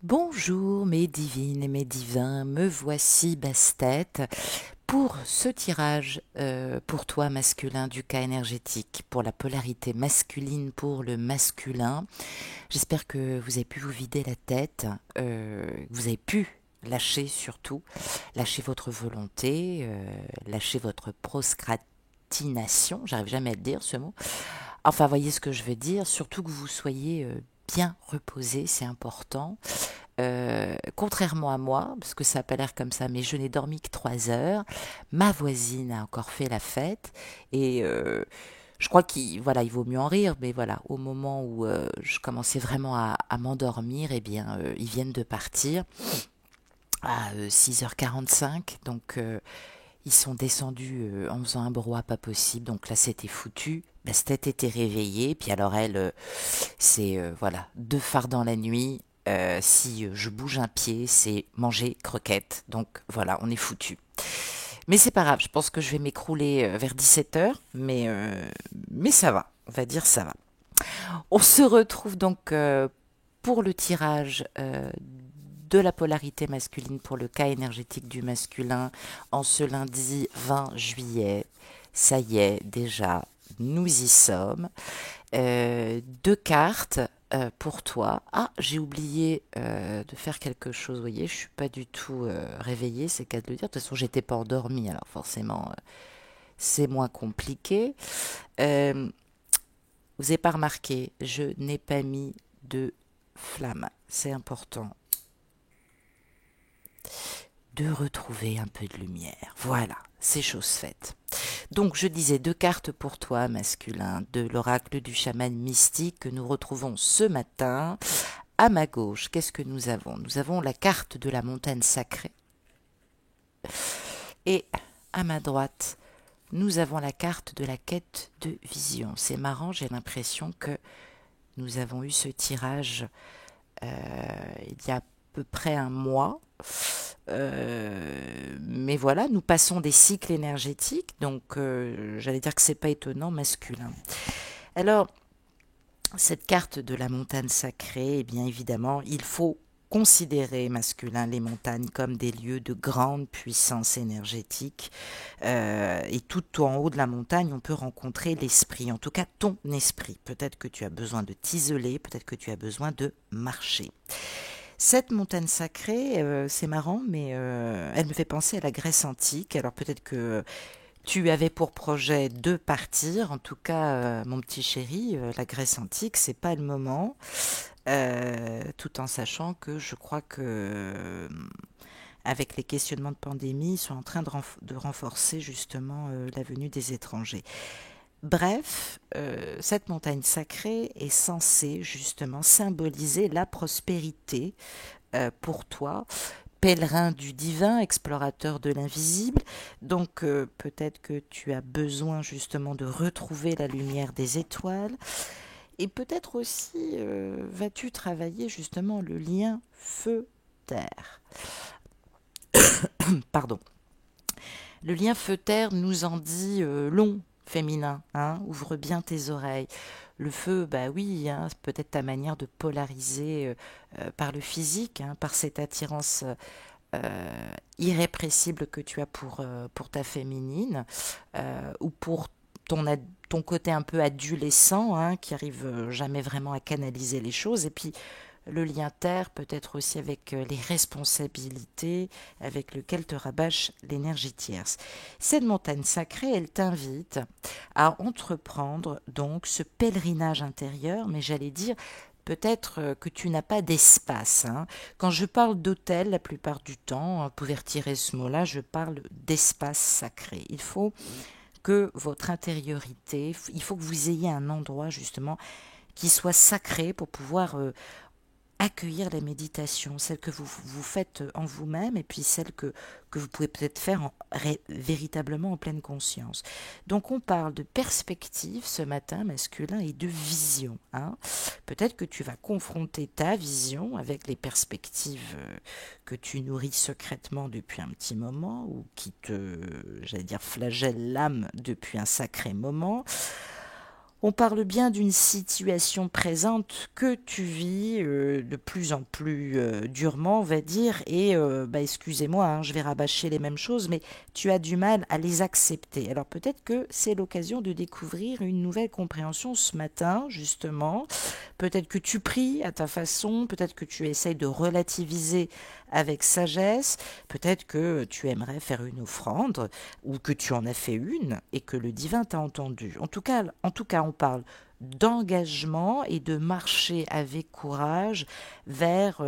Bonjour mes divines et mes divins, me voici Bastet pour ce tirage pour toi masculin du cas énergétique, pour la polarité masculine pour le masculin. J'espère que vous avez pu vous vider la tête, vous avez pu lâcher surtout, lâcher votre volonté, lâcher votre procrastination, j'arrive jamais à le dire ce mot. Enfin, voyez ce que je veux dire, surtout que vous soyez bien reposé, c'est important. Contrairement à moi, parce que ça n'a pas l'air comme ça, mais je n'ai dormi que 3 heures. Ma voisine a encore fait la fête et je crois qu'il voilà, il vaut mieux en rire, mais voilà, au moment où je commençais vraiment à m'endormir, eh bien, ils viennent de partir à 6h45, donc ils sont descendus en faisant un brouhaha pas possible, donc là c'était foutu. Bastet était réveillée, puis alors elle, c'est voilà, 2 phares dans la nuit. Si je bouge un pied, c'est manger croquette. Donc voilà, on est foutu. Mais c'est pas grave, je pense que je vais m'écrouler vers 17h, mais ça va, on va dire ça va. On se retrouve donc pour le tirage de la polarité masculine pour le cas énergétique du masculin en ce lundi 20 juillet. Ça y est, déjà, nous y sommes. 2 cartes pour toi. Ah, j'ai oublié de faire quelque chose. Vous voyez, je suis pas du tout réveillée, c'est qu'à de le dire. De toute façon, j'étais pas endormie, alors forcément, c'est moins compliqué. Euh, vous n'avez pas remarqué, je n'ai pas mis de flamme. C'est important de retrouver un peu de lumière. Voilà, c'est chose faite. Donc je disais 2 cartes pour toi, masculin, de l'oracle du chaman mystique que nous retrouvons ce matin. À ma gauche, qu'est-ce que nous avons? Nous avons la carte de la montagne sacrée. Et à ma droite, nous avons la carte de la quête de vision. C'est marrant, j'ai l'impression que nous avons eu ce tirage il y a à peu près un mois. Mais voilà, nous passons des cycles énergétiques, donc j'allais dire que c'est pas étonnant, masculin. Alors, cette carte de la montagne sacrée, eh bien évidemment, il faut considérer, masculin, les montagnes comme des lieux de grande puissance énergétique. Et tout en haut de la montagne, on peut rencontrer l'esprit, en tout cas ton esprit. Peut-être que tu as besoin de t'isoler, peut-être que tu as besoin de marcher. Cette montagne sacrée, c'est marrant, mais elle me fait penser à la Grèce antique. Alors peut-être que tu avais pour projet de partir, en tout cas, mon petit chéri, la Grèce antique, c'est pas le moment. Tout en sachant que je crois que avec les questionnements de pandémie, ils sont en train de renforcer justement la venue des étrangers. Bref, cette montagne sacrée est censée justement symboliser la prospérité pour toi, pèlerin du divin, explorateur de l'invisible. Donc peut-être que tu as besoin justement de retrouver la lumière des étoiles. Et peut-être aussi vas-tu travailler justement le lien feu-terre. Pardon. Le lien feu-terre nous en dit long, féminin. Hein, ouvre bien tes oreilles. Le feu, bah oui, hein, c'est peut-être ta manière de polariser par le physique, hein, par cette attirance irrépressible que tu as pour ta féminine, ou pour ton côté un peu adolescent, hein, qui arrive jamais vraiment à canaliser les choses. Et puis le lien terre peut être aussi avec les responsabilités avec lesquelles te rabâche l'énergie tierce. Cette montagne sacrée, elle t'invite à entreprendre donc ce pèlerinage intérieur, mais j'allais dire peut-être que tu n'as pas d'espace. Hein. Quand je parle d'hôtel, la plupart du temps, vous pouvez retirer ce mot-là, je parle d'espace sacré. Il faut que votre intériorité, il faut que vous ayez un endroit justement qui soit sacré pour pouvoir accueillir les méditations, celles que vous faites en vous-même et puis celles que vous pouvez peut-être faire véritablement en pleine conscience. Donc on parle de perspective ce matin masculin et de vision. Hein. Peut-être que tu vas confronter ta vision avec les perspectives que tu nourris secrètement depuis un petit moment ou qui te, j'allais dire, flagellent l'âme depuis un sacré moment. On parle bien d'une situation présente que tu vis de plus en plus durement, on va dire, et excusez-moi, hein, je vais rabâcher les mêmes choses, mais tu as du mal à les accepter. Alors peut-être que c'est l'occasion de découvrir une nouvelle compréhension ce matin, justement. Peut-être que tu pries à ta façon, peut-être que tu essayes de relativiser avec sagesse, peut-être que tu aimerais faire une offrande, ou que tu en as fait une et que le divin t'a entendu. En tout cas, on parle d'engagement et de marcher avec courage vers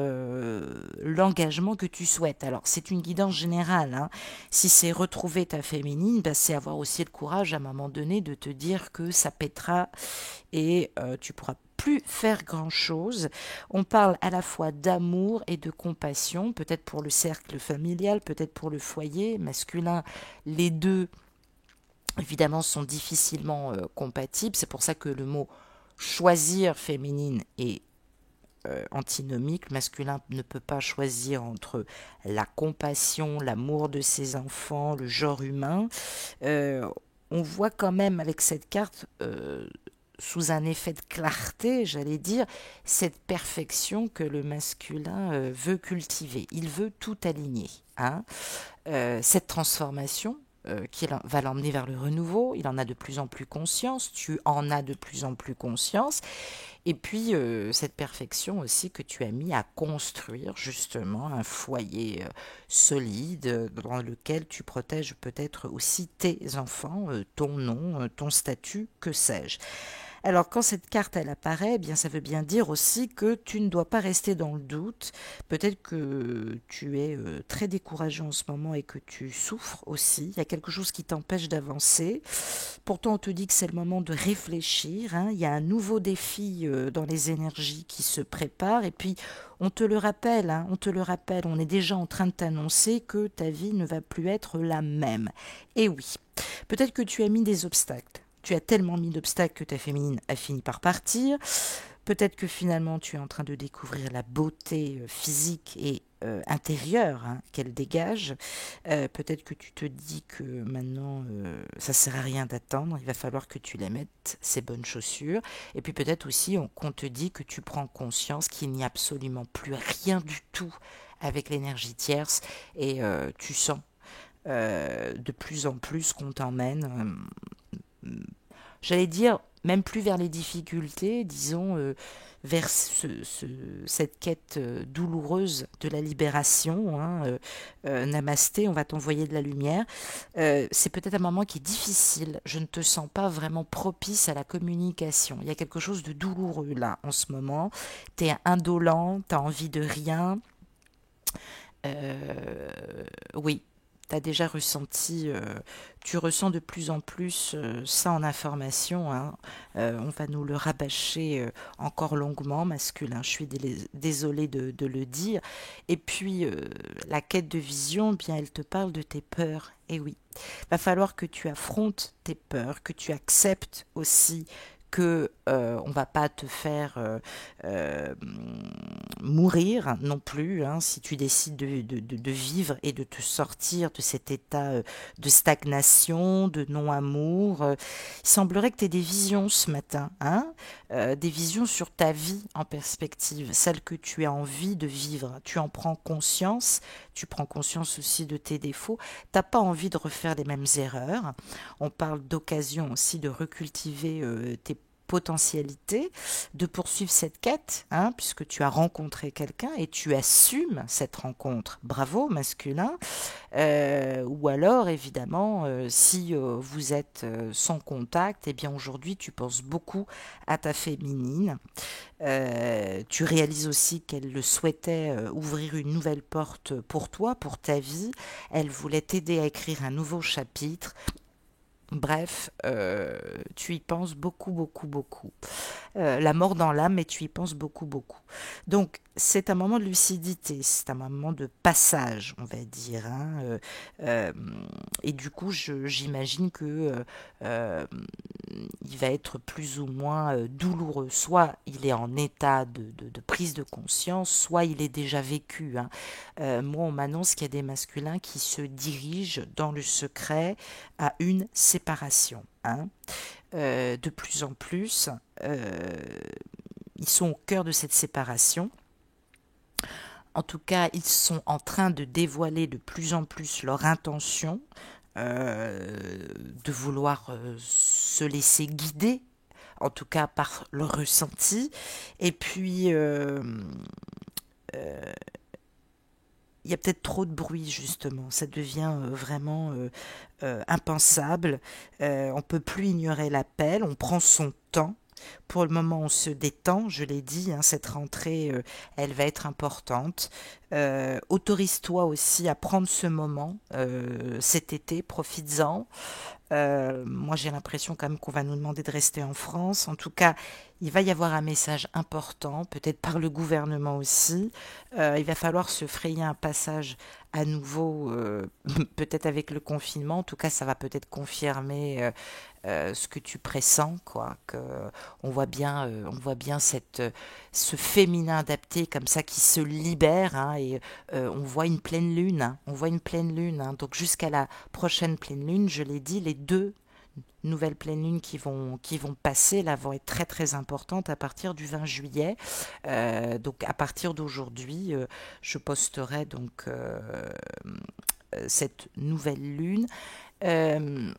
l'engagement que tu souhaites. Alors, c'est une guidance générale, hein. Si c'est retrouver ta féminine, bah, c'est avoir aussi le courage à un moment donné de te dire que ça pètera et tu pourras plus faire grand-chose. On parle à la fois d'amour et de compassion, peut-être pour le cercle familial, peut-être pour le foyer masculin. Les deux, évidemment, sont difficilement compatibles. C'est pour ça que le mot choisir féminine est antinomique. Le masculin ne peut pas choisir entre la compassion, l'amour de ses enfants, le genre humain. Euh, on voit quand même avec cette carte sous un effet de clarté, j'allais dire, cette perfection que le masculin veut cultiver. Il veut tout aligner, hein. Cette transformation qui va l'emmener vers le renouveau, il en a de plus en plus conscience, tu en as de plus en plus conscience, et puis cette perfection aussi que tu as mis à construire justement un foyer solide dans lequel tu protèges peut-être aussi tes enfants, ton nom, ton statut, que sais-je. Alors quand cette carte elle apparaît, eh bien ça veut bien dire aussi que tu ne dois pas rester dans le doute. Peut-être que tu es très découragé en ce moment et que tu souffres aussi. Il y a quelque chose qui t'empêche d'avancer. Pourtant on te dit que c'est le moment de réfléchir, hein. Il y a un nouveau défi dans les énergies qui se prépare et puis on te le rappelle, hein, on te le rappelle, on est déjà en train de t'annoncer que ta vie ne va plus être la même. Et oui, peut-être que tu as mis des obstacles. Tu as tellement mis d'obstacles que ta féminine a fini par partir. Peut-être que finalement tu es en train de découvrir la beauté physique et intérieure, hein, qu'elle dégage. Peut-être que tu te dis que maintenant ça sert à rien d'attendre, il va falloir que tu les mettes, ces bonnes chaussures. Et puis peut-être aussi qu'on te dit que tu prends conscience qu'il n'y a absolument plus rien du tout avec l'énergie tierce et tu sens de plus en plus qu'on t'emmène j'allais dire, même plus vers les difficultés, disons, vers cette quête douloureuse de la libération, hein, namasté, on va t'envoyer de la lumière. C'est peut-être un moment qui est difficile, je ne te sens pas vraiment propice à la communication. Il y a quelque chose de douloureux là, en ce moment. Tu es indolent, tu as envie de rien. Euh, oui, tu as déjà ressenti, tu ressens de plus en plus ça en information, hein. On va nous le rabâcher encore longuement, masculin. Je suis désolée de le dire. Et puis, la quête de vision, eh bien, elle te parle de tes peurs. Et oui, va falloir que tu affrontes tes peurs, que tu acceptes aussi que on va pas te faire euh, mourir non plus, hein, si tu décides de vivre et de te sortir de cet état de stagnation, de non-amour. Il semblerait que tu aies des visions ce matin, hein, des visions sur ta vie en perspective, celle que tu as envie de vivre. Tu en prends conscience, tu prends conscience aussi de tes défauts. T'as pas envie de refaire les mêmes erreurs. On parle d'occasion aussi de recultiver tes potentialité de poursuivre cette quête, hein, puisque tu as rencontré quelqu'un et tu assumes cette rencontre. Bravo, masculin. Ou alors, évidemment, si vous êtes sans contact, eh bien aujourd'hui, tu penses beaucoup à ta féminine. Tu réalises aussi qu'elle le souhaitait ouvrir une nouvelle porte pour toi, pour ta vie. Elle voulait t'aider à écrire un nouveau chapitre. Bref, tu y penses beaucoup, beaucoup, beaucoup. La mort dans l'âme, mais tu y penses beaucoup, beaucoup. Donc, c'est un moment de lucidité, c'est un moment de passage, on va dire, hein. Euh, et du coup, j'imagine que euh, il va être plus ou moins douloureux. Soit il est en état de prise de conscience, soit il est déjà vécu, hein. Moi, on m'annonce qu'il y a des masculins qui se dirigent dans le secret à une séparation, hein. de plus en plus. Ils sont au cœur de cette séparation. En tout cas, ils sont en train de dévoiler de plus en plus leur intention, de vouloir se laisser guider, en tout cas par leur ressenti. Et puis, il y a peut-être trop de bruit, justement. Ça devient vraiment impensable. On ne peut plus ignorer l'appel. On prend son temps. Pour le moment, on se détend, je l'ai dit, hein, cette rentrée, elle va être importante. Autorise-toi aussi à prendre ce moment cet été, profites-en. Moi, j'ai l'impression quand même qu'on va nous demander de rester en France. En tout cas, il va y avoir un message important, peut-être par le gouvernement aussi. Il va falloir se frayer un passage à nouveau, peut-être avec le confinement. En tout cas, ça va peut-être confirmer ce que tu pressens, quoi. Que on voit bien ce féminin adapté comme ça qui se libère, hein, et on voit une pleine lune. Hein, on voit une pleine lune. Hein. Donc jusqu'à la prochaine pleine lune, je l'ai dit, les deux nouvelles pleines lunes qui vont passer là vont être très très importantes à partir du 20 juillet. Donc à partir d'aujourd'hui, je posterai donc cette nouvelle lune. Euh,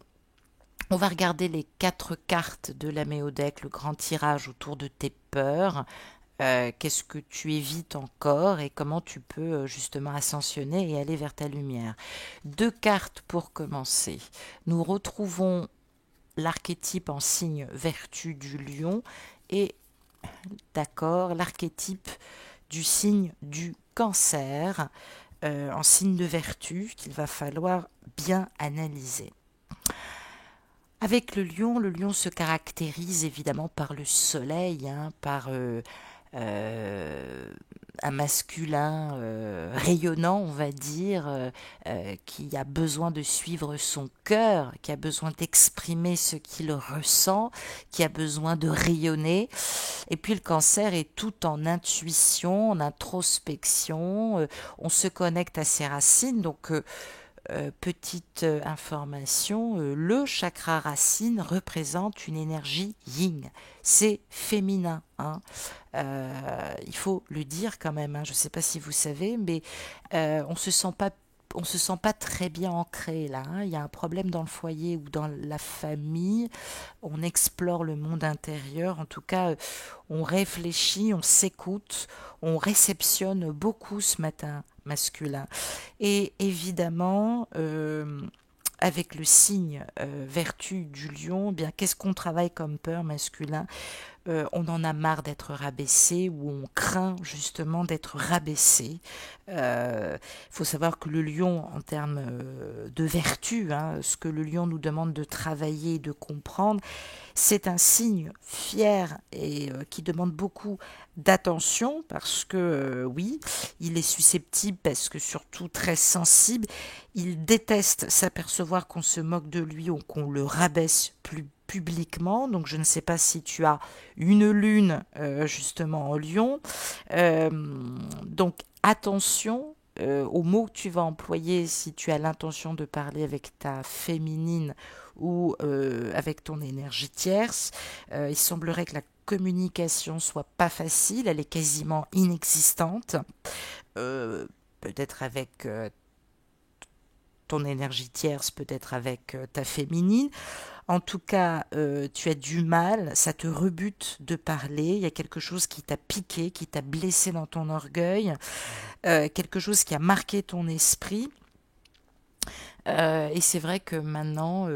on va regarder les 4 cartes de la Méodec, le grand tirage autour de tes peurs. Qu'est-ce que tu évites encore et comment tu peux justement ascensionner et aller vers ta lumière. 2 cartes pour commencer. Nous retrouvons l'archétype en signe vertu du lion et, d'accord, l'archétype du signe du cancer en signe de vertu qu'il va falloir bien analyser. Avec le lion se caractérise évidemment par le soleil, hein, par un masculin rayonnant, on va dire, qui a besoin de suivre son cœur, qui a besoin d'exprimer ce qu'il ressent, qui a besoin de rayonner. Et puis le cancer est tout en intuition, en introspection, on se connecte à ses racines, donc petite information, le chakra racine représente une énergie yin. C'est féminin. Hein. Il faut le dire quand même. Hein. Je ne sais pas si vous savez, mais on se sent pas très bien ancré là. Hein. Il y a un problème dans le foyer ou dans la famille. On explore le monde intérieur. En tout cas, on réfléchit, on s'écoute, on réceptionne beaucoup ce matin masculin. Et évidemment, avec le signe vertu du lion, eh bien qu'est-ce qu'on travaille comme peur masculin? On en a marre d'être rabaissé ou on craint justement d'être rabaissé. Faut savoir que le lion, en termes de vertu, hein, ce que le lion nous demande de travailler et de comprendre, c'est un signe fier et qui demande beaucoup d'attention parce que oui, il est susceptible parce que surtout très sensible. Il déteste s'apercevoir qu'on se moque de lui ou qu'on le rabaisse plus publiquement. Donc je ne sais pas si tu as une lune justement en lion. Donc attention aux mots que tu vas employer si tu as l'intention de parler avec ta féminine ou avec ton énergie tierce. Il semblerait que la communication soit pas facile, elle est quasiment inexistante. Peut-être avec ton énergie tierce, peut-être avec ta féminine. En tout cas, tu as du mal, ça te rebute de parler, il y a quelque chose qui t'a piqué, qui t'a blessé dans ton orgueil, quelque chose qui a marqué ton esprit. Et c'est vrai que maintenant,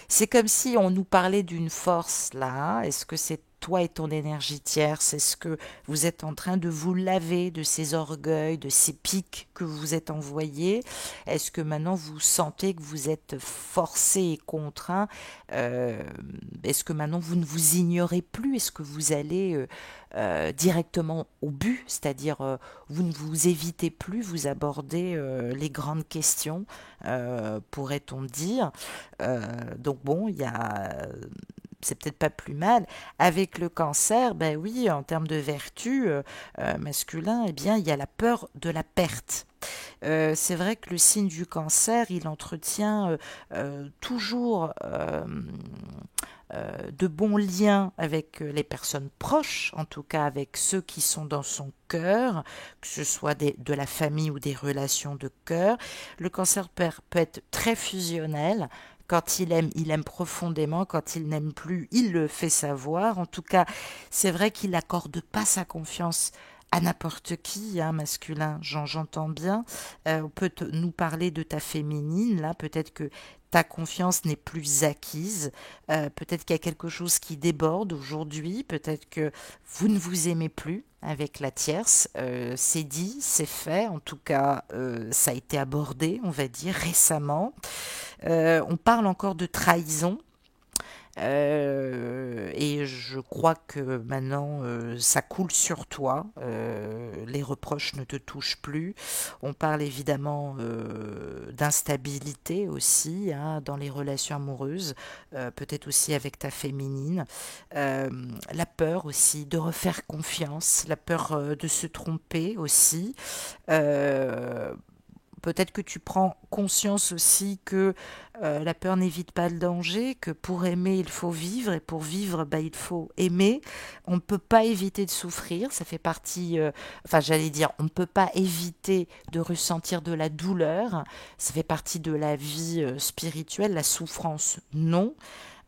c'est comme si on nous parlait d'une force là. Est-ce que c'est toi et ton énergie tierce? Est-ce que vous êtes en train de vous laver de ces orgueils, de ces pics que vous êtes envoyés? Est-ce que maintenant vous sentez que vous êtes forcé et contraint? Est-ce que maintenant vous ne vous ignorez plus? Est-ce que vous allez directement au but? C'est-à-dire vous ne vous évitez plus, vous abordez les grandes questions, pourrait-on dire. Donc bon, il y a c'est peut-être pas plus mal. Avec le cancer, ben oui, en termes de vertu masculin, eh bien, il y a la peur de la perte. C'est vrai que le signe du cancer, il entretient toujours de bons liens avec les personnes proches, en tout cas avec ceux qui sont dans son cœur, que ce soit de la famille ou des relations de cœur. Le cancer peut être très fusionnel. Quand il aime profondément. Quand il n'aime plus, il le fait savoir. En tout cas, c'est vrai qu'il n'accorde pas sa confiance à n'importe qui, hein, masculin, j'entends bien. On peut nous parler de ta féminine, là, peut-être que ta confiance n'est plus acquise, peut-être qu'il y a quelque chose qui déborde aujourd'hui, peut-être que vous ne vous aimez plus avec la tierce, c'est dit, c'est fait, en tout cas ça a été abordé, on va dire, récemment. On parle encore de trahison. Et je crois que maintenant ça coule sur toi, les reproches ne te touchent plus. On parle évidemment d'instabilité aussi, hein, dans les relations amoureuses, peut-être aussi avec ta féminine. Euh, la peur aussi de refaire confiance, la peur de se tromper aussi. Euh, Peut-être que tu prends conscience aussi que la peur n'évite pas le danger, que pour aimer, il faut vivre, et pour vivre, bah, il faut aimer. On ne peut pas éviter de souffrir, ça fait partie, enfin j'allais dire, on ne peut pas éviter de ressentir de la douleur, ça fait partie de la vie spirituelle, la souffrance, non.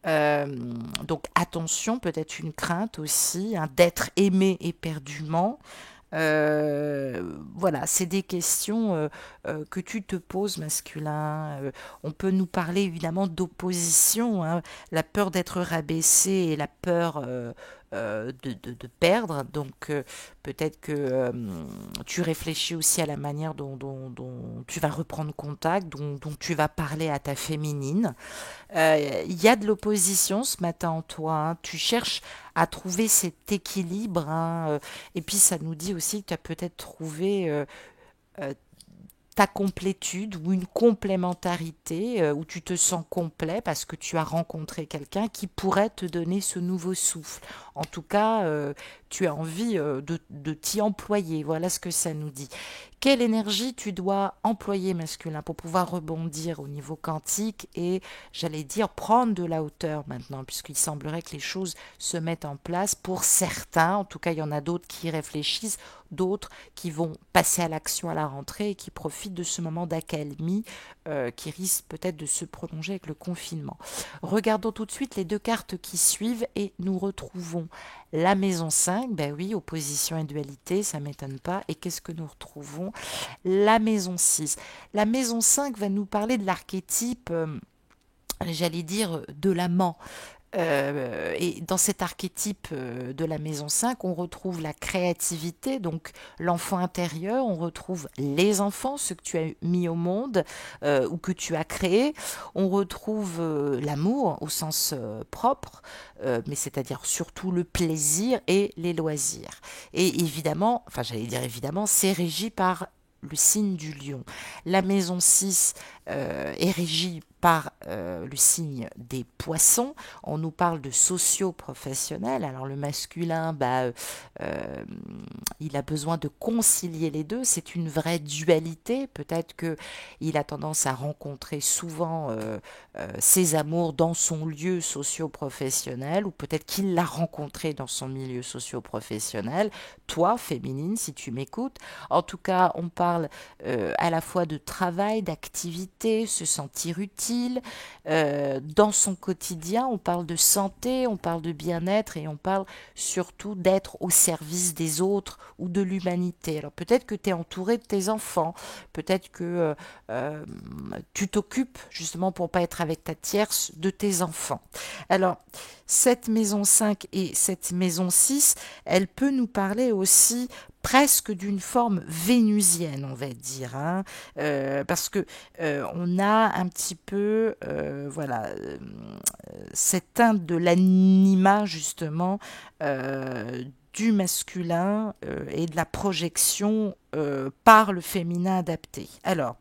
Euh, donc attention, peut-être une crainte aussi, hein, d'être aimé éperdument. Voilà, c'est des questions que tu te poses, masculin. On peut nous parler évidemment d'opposition, hein, la peur d'être rabaissé et la peur de perdre. Donc peut-être que tu réfléchis aussi à la manière dont tu vas reprendre contact, dont tu vas parler à ta féminine. Il y a de l'opposition ce matin en toi, hein. Tu cherches à trouver cet équilibre, hein, et puis ça nous dit aussi que tu as peut-être trouvé euh, ta complétude ou une complémentarité où tu te sens complet parce que tu as rencontré quelqu'un qui pourrait te donner ce nouveau souffle. En tout cas, tu as envie de t'y employer. Voilà ce que ça nous dit. Quelle énergie tu dois employer, masculin, pour pouvoir rebondir au niveau quantique et, j'allais dire, prendre de la hauteur maintenant, puisqu'il semblerait que les choses se mettent en place pour certains. En tout cas, il y en a d'autres qui réfléchissent, d'autres qui vont passer à l'action à la rentrée et qui profitent de ce moment d'accalmie qui risque peut-être de se prolonger avec le confinement. Regardons tout de suite les deux cartes qui suivent et nous retrouvons la maison 5, ben oui, opposition et dualité, ça m'étonne pas. Et qu'est-ce que nous retrouvons? La maison 6. La maison 5 va nous parler de l'archétype, j'allais dire, de l'amant. Et dans cet archétype de la maison 5, on retrouve la créativité, donc l'enfant intérieur, on retrouve les enfants, ceux que tu as mis au monde ou que tu as créés, on retrouve l'amour au sens propre, mais c'est-à-dire surtout le plaisir et les loisirs. Et évidemment, enfin j'allais dire évidemment, c'est régi par le signe du lion. La maison 6 est régie par le signe des poissons. On nous parle de socio-professionnel. Alors le masculin, il a besoin de concilier les deux. C'est une vraie dualité. Peut-être que il a tendance à rencontrer souvent ses amours dans son lieu socio-professionnel, ou peut-être qu'il l'a rencontré dans son milieu socio-professionnel. Toi, féminine, si tu m'écoutes. En tout cas, on parle à la fois de travail, d'activité, se sentir utile. Dans son quotidien, on parle de santé, on parle de bien-être et on parle surtout d'être au service des autres ou de l'humanité. Alors peut-être que tu es entouré de tes enfants, peut-être que euh, tu t'occupes justement pour pas être avec ta tierce de tes enfants. Alors, cette maison 5 et cette maison 6, elle peut nous parler aussi presque d'une forme vénusienne, on va dire, hein, parce que on a un petit peu, voilà, cette teinte de l'anima justement du masculin et de la projection par le féminin adapté. Alors,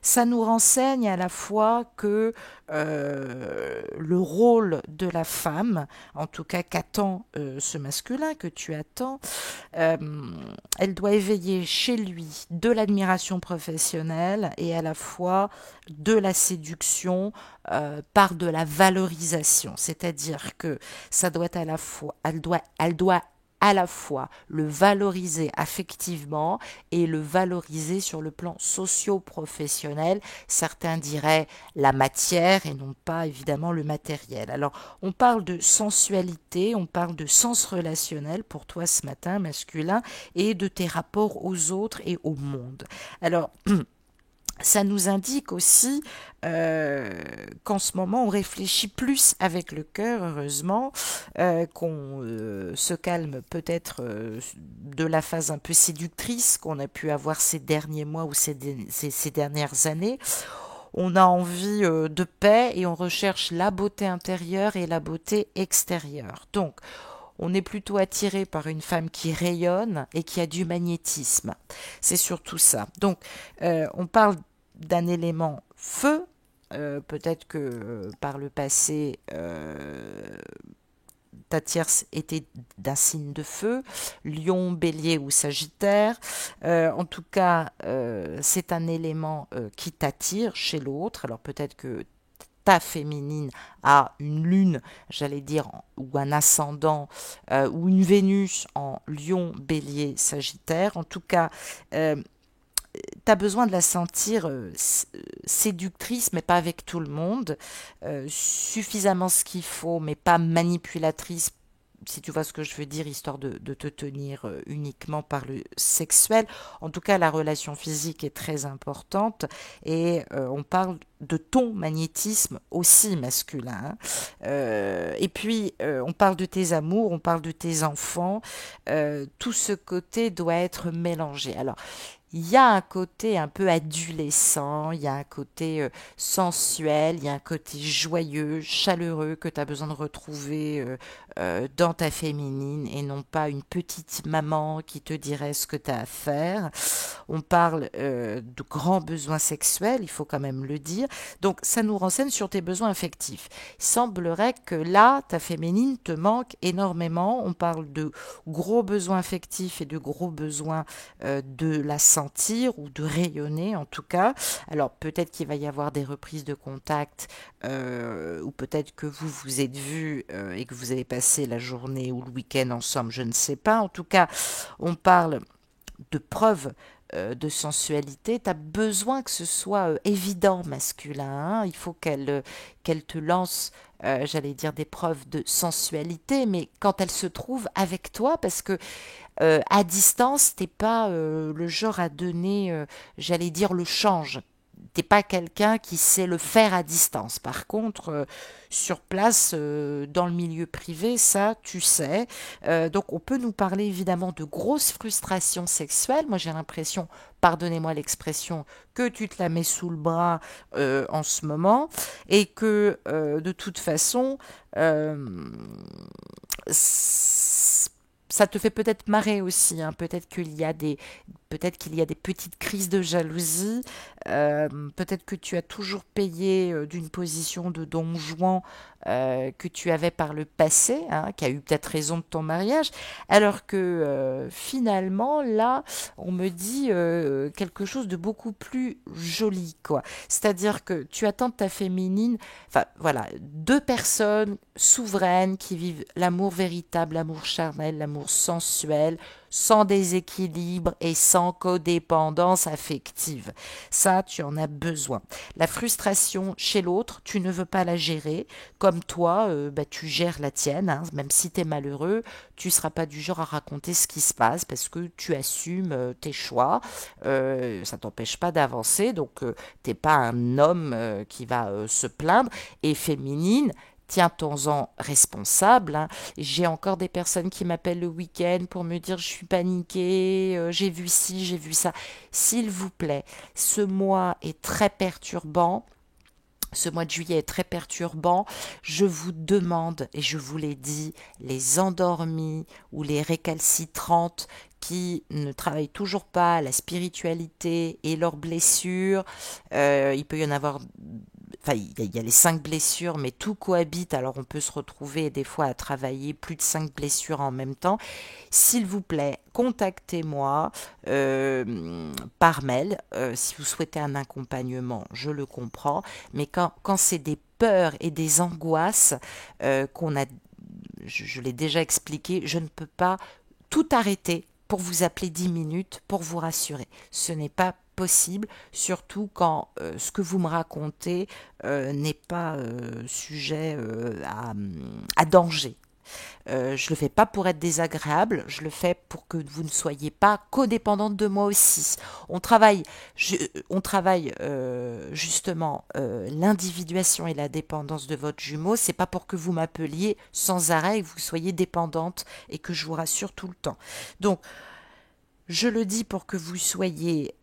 ça nous renseigne à la fois que le rôle de la femme, en tout cas qu'attend ce masculin que tu attends, euh, elle doit éveiller chez lui de l'admiration professionnelle et à la fois de la séduction par de la valorisation. C'est-à-dire que ça doit être à la fois, elle doit à la fois le valoriser affectivement et le valoriser sur le plan socio-professionnel. Certains diraient la matière et non pas évidemment le matériel. Alors, on parle de sensualité, on parle de sens relationnel pour toi ce matin, masculin, et de tes rapports aux autres et au monde. Alors, ça nous indique aussi qu'en ce moment on réfléchit plus avec le cœur, heureusement, qu'on se calme peut-être de la phase un peu séductrice qu'on a pu avoir ces derniers mois ou ces dernières années. On a envie de paix et on recherche la beauté intérieure et la beauté extérieure. Donc, on est plutôt attiré par une femme qui rayonne et qui a du magnétisme. C'est surtout ça. Donc, on parle d'un élément feu. Peut-être que par le passé, ta tierce était d'un signe de feu, lion, bélier ou sagittaire. En tout cas, c'est un élément qui t'attire chez l'autre. Alors peut-être que ta féminine a une lune, j'allais dire, ou un ascendant, ou une Vénus en lion, bélier, sagittaire. En tout cas, tu as besoin de la sentir séductrice, mais pas avec tout le monde, suffisamment ce qu'il faut, mais pas manipulatrice, si tu vois ce que je veux dire, histoire de te tenir uniquement par le sexuel. En tout cas, la relation physique est très importante et on parle de ton magnétisme aussi masculin. Hein. Et puis, on parle de tes amours, on parle de tes enfants. Tout ce côté doit être mélangé. Alors, il y a un côté un peu adolescent, il y a un côté sensuel, il y a un côté joyeux, chaleureux que tu as besoin de retrouver dans ta féminine et non pas une petite maman qui te dirait ce que tu as à faire. On parle de grands besoins sexuels, il faut quand même le dire. Donc ça nous renseigne sur tes besoins affectifs. Il semblerait que là, ta féminine te manque énormément. On parle de gros besoins affectifs et de gros besoins de la sentir ou de rayonner en tout cas. Alors peut-être qu'il va y avoir des reprises de contact ou peut-être que vous vous êtes vus et que vous avez passé la journée ou le week-end ensemble, je ne sais pas. En tout cas, on parle de preuves de sensualité, tu as besoin que ce soit évident masculin. Hein. Il faut qu'elle te lance, j'allais dire, des preuves de sensualité, mais quand elle se trouve avec toi, parce que à distance, t'es pas le genre à donner, j'allais dire, le change. T'es pas quelqu'un qui sait le faire à distance. Par contre, sur place, dans le milieu privé, ça, tu sais. Donc, on peut nous parler évidemment de grosses frustrations sexuelles. Moi, j'ai l'impression, pardonnez-moi l'expression, que tu te la mets sous le bras en ce moment et que de toute façon, ça te fait peut-être marrer aussi, hein. Peut-être qu'il y a des petites crises de jalousie. Peut-être que tu as toujours payé d'une position de don Juan que tu avais par le passé, hein, qui a eu peut-être raison de ton mariage, alors que finalement là, on me dit quelque chose de beaucoup plus joli, quoi. C'est-à-dire que tu attends de ta féminine, enfin voilà, deux personnes souveraines qui vivent l'amour véritable, l'amour charnel, l'amour sensuel, sans déséquilibre et sans codépendance affective. Ça, tu en as besoin. La frustration chez l'autre, tu ne veux pas la gérer. Comme toi, bah, tu gères la tienne. Hein. Même si tu es malheureux, tu ne seras pas du genre à raconter ce qui se passe parce que tu assumes tes choix. Ça t'empêche pas d'avancer. Donc, tu n'es pas un homme qui va se plaindre. Et féminine, tiens-t'en-en responsable. Hein. J'ai encore des personnes qui m'appellent le week-end pour me dire je suis paniquée, j'ai vu ci, j'ai vu ça. S'il vous plaît, ce mois est très perturbant. Ce mois de juillet est très perturbant. Je vous demande, et je vous l'ai dit, les endormis ou les récalcitrantes qui ne travaillent toujours pas la spiritualité et leurs blessures. Il peut y en avoir, enfin, il y a les 5 blessures, mais tout cohabite. Alors, on peut se retrouver des fois à travailler plus de 5 blessures en même temps. S'il vous plaît, contactez-moi par mail si vous souhaitez un accompagnement. Je le comprends, mais quand c'est des peurs et des angoisses qu'on a, je l'ai déjà expliqué, je ne peux pas tout arrêter pour vous appeler 10 minutes pour vous rassurer. Ce n'est pas possible, surtout quand ce que vous me racontez n'est pas sujet à danger. Je le fais pas pour être désagréable, je le fais pour que vous ne soyez pas codépendante de moi aussi. On travaille, on travaille justement l'individuation et la dépendance de votre jumeau. C'est pas pour que vous m'appeliez sans arrêt et que vous soyez dépendante et que je vous rassure tout le temps. Donc je le dis pour que vous soyez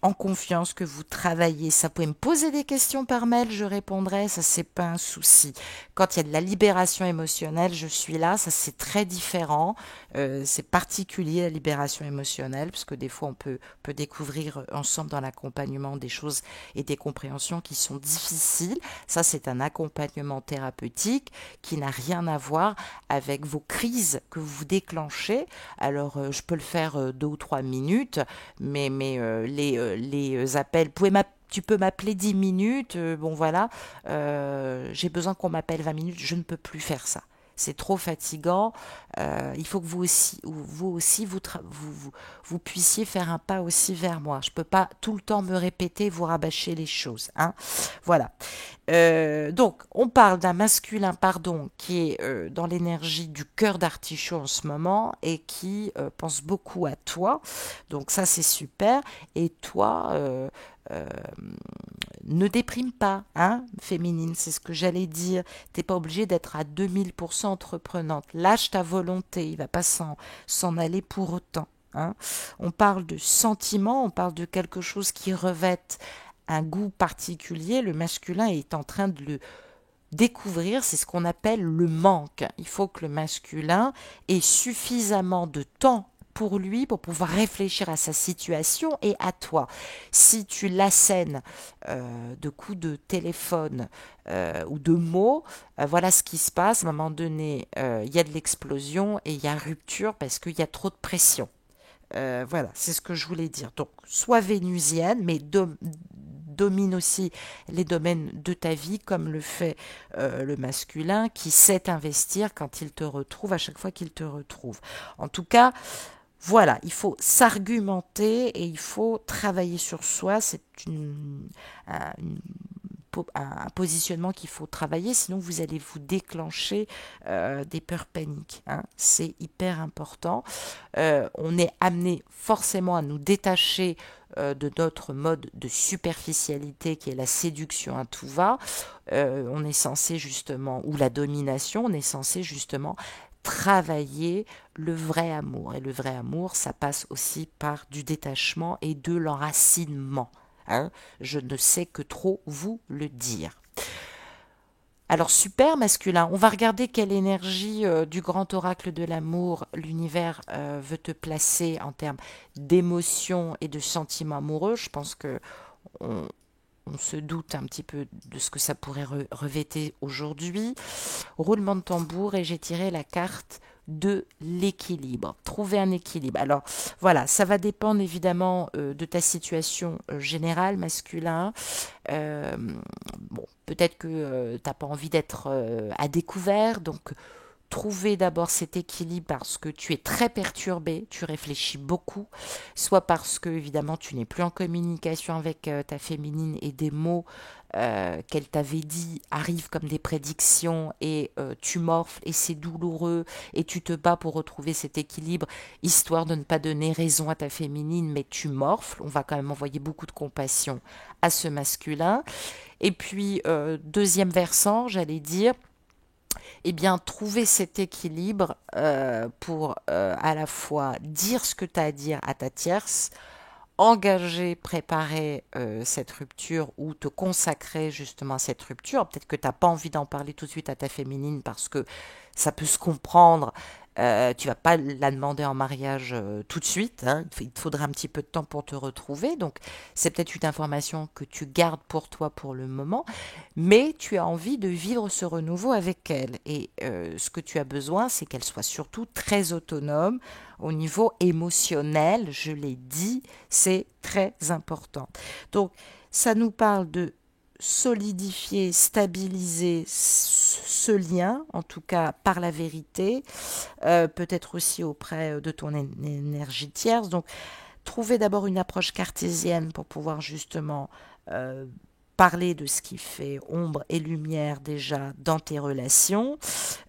en confiance, que vous travaillez. Ça, vous pouvez me poser des questions par mail, je répondrai, ça c'est pas un souci. Quand il y a de la libération émotionnelle, je suis là, ça c'est très différent. C'est particulier la libération émotionnelle, parce que des fois on peut découvrir ensemble dans l'accompagnement des choses et des compréhensions qui sont difficiles. Ça c'est un accompagnement thérapeutique qui n'a rien à voir avec vos crises que vous déclenchez. Alors je peux le faire 2 ou 3 minutes, mais les appels, tu peux m'appeler 10 minutes, bon voilà, j'ai besoin qu'on m'appelle 20 minutes, je ne peux plus faire ça. C'est trop fatigant. Il faut que vous puissiez faire un pas aussi vers moi. Je ne peux pas tout le temps me répéter, vous rabâcher les choses. Hein. Voilà. Donc, on parle d'un masculin, pardon, qui est dans l'énergie du cœur d'artichaut en ce moment et qui pense beaucoup à toi. Donc ça, c'est super. Et toi, euh, ne déprime pas, hein, féminine, c'est ce que j'allais dire. T'es pas obligée d'être à 2000% entreprenante. Lâche ta volonté, il va pas s'en aller pour autant. Hein. On parle de sentiments, on parle de quelque chose qui revêt un goût particulier. Le masculin est en train de le découvrir, c'est ce qu'on appelle le manque. Il faut que le masculin ait suffisamment de temps pour lui, pour pouvoir réfléchir à sa situation et à toi. Si tu l'assènes de coups de téléphone ou de mots, voilà ce qui se passe. À un moment donné, il y a de l'explosion et il y a rupture parce qu'il y a trop de pression. Voilà, c'est ce que je voulais dire. Donc, sois vénusienne, mais domine aussi les domaines de ta vie, comme le fait le masculin, qui sait investir quand il te retrouve, à chaque fois qu'il te retrouve. En tout cas, voilà, il faut s'argumenter et il faut travailler sur soi. C'est une un positionnement qu'il faut travailler, sinon vous allez vous déclencher des peurs paniques. Hein. C'est hyper important. On est amené forcément à nous détacher de notre mode de superficialité qui est la séduction à tout va. On est censé justement, ou la domination, on est censé justement travailler le vrai amour. Et le vrai amour, ça passe aussi par du détachement et de l'enracinement. Hein, je ne sais que trop vous le dire. Alors super masculin, on va regarder quelle énergie du grand oracle de l'amour l'univers veut te placer en termes d'émotions et de sentiments amoureux. Je pense que on se doute un petit peu de ce que ça pourrait revêter aujourd'hui. Roulement de tambour et j'ai tiré la carte de l'équilibre. Trouver un équilibre. Alors voilà, ça va dépendre évidemment de ta situation générale, masculin. Bon, peut-être que tu n'as pas envie d'être à découvert, donc trouver d'abord cet équilibre parce que tu es très perturbé, tu réfléchis beaucoup, soit parce que évidemment tu n'es plus en communication avec ta féminine et des mots qu'elle t'avait dit arrivent comme des prédictions et tu morfles et c'est douloureux et tu te bats pour retrouver cet équilibre histoire de ne pas donner raison à ta féminine mais tu morfles, on va quand même envoyer beaucoup de compassion à ce masculin. Et puis deuxième versant, j'allais dire, eh bien, trouver cet équilibre pour à la fois dire ce que tu as à dire à ta tierce engager, préparer cette rupture ou te consacrer justement à cette rupture. Peut-être que tu n'as pas envie d'en parler tout de suite à ta féminine parce que ça peut se comprendre. Tu vas pas la demander en mariage tout de suite, hein. Il te faudra un petit peu de temps pour te retrouver. Donc, c'est peut-être une information que tu gardes pour toi pour le moment, mais tu as envie de vivre ce renouveau avec elle. Et ce que tu as besoin, c'est qu'elle soit surtout très autonome au niveau émotionnel. Je l'ai dit, c'est très important. Donc, ça nous parle de solidifier, stabiliser ce lien, en tout cas par la vérité, peut-être aussi auprès de ton énergie tierce. Donc, trouver d'abord une approche cartésienne pour pouvoir justement euh, parler de ce qui fait ombre et lumière déjà dans tes relations,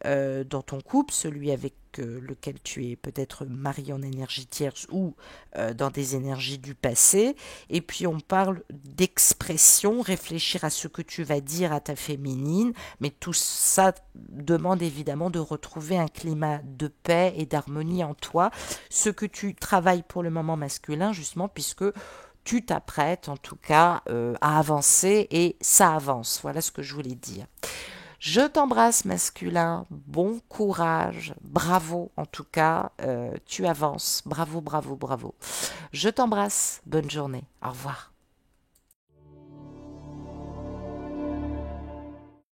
dans ton couple, celui avec lequel tu es peut-être marié en énergie tierce ou dans des énergies du passé. Et puis on parle d'expression, réfléchir à ce que tu vas dire à ta féminine, mais tout ça demande évidemment de retrouver un climat de paix et d'harmonie en toi, ce que tu travailles pour le moment masculin justement puisque tu t'apprêtes en tout cas à avancer et ça avance. Voilà ce que je voulais dire. Je t'embrasse masculin, bon courage, bravo en tout cas, tu avances, bravo, bravo, bravo. Je t'embrasse, bonne journée, au revoir.